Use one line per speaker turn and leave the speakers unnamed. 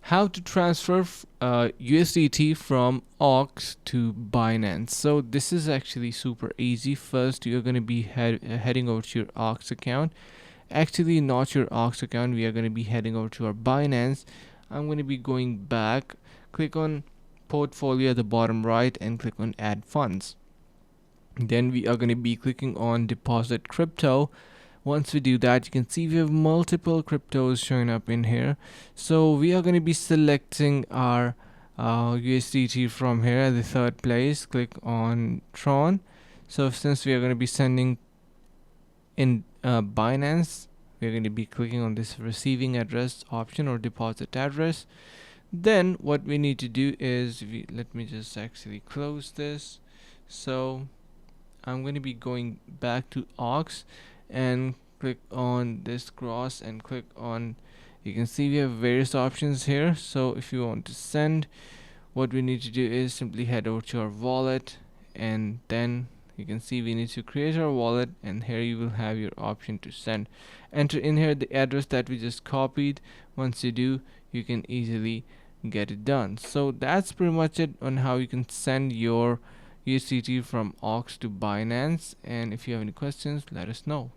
how to transfer USDT from OKX to Binance. So this is actually super easy. First, you're going to be heading over to your OKX account. Actually, not your OKX account. We are going to be heading over to our Binance. I'm going to be going back. Click on portfolio at the bottom right and click on add funds. Then we are going to be clicking on deposit crypto. Once we do that, you can see we have multiple cryptos showing up in here. So we are going to be selecting our USDT from here at the third place. Click on Tron. So since we are going to be sending in Binance, we're going to be clicking on this receiving address option or deposit address. Then what we need to do is let me just actually close this. So I'm going to be going back to OKX and click on this cross and click on, you can see we have various options here. So if you want to send, what we need to do is simply head over to our wallet, and then you can see we need to create our wallet, and here you will have your option to send. Enter in here the address that we just copied. Once you do, you can easily get it done. So that's pretty much it on how you can send your USDT from OKX to Binance. And if you have any questions, let us know.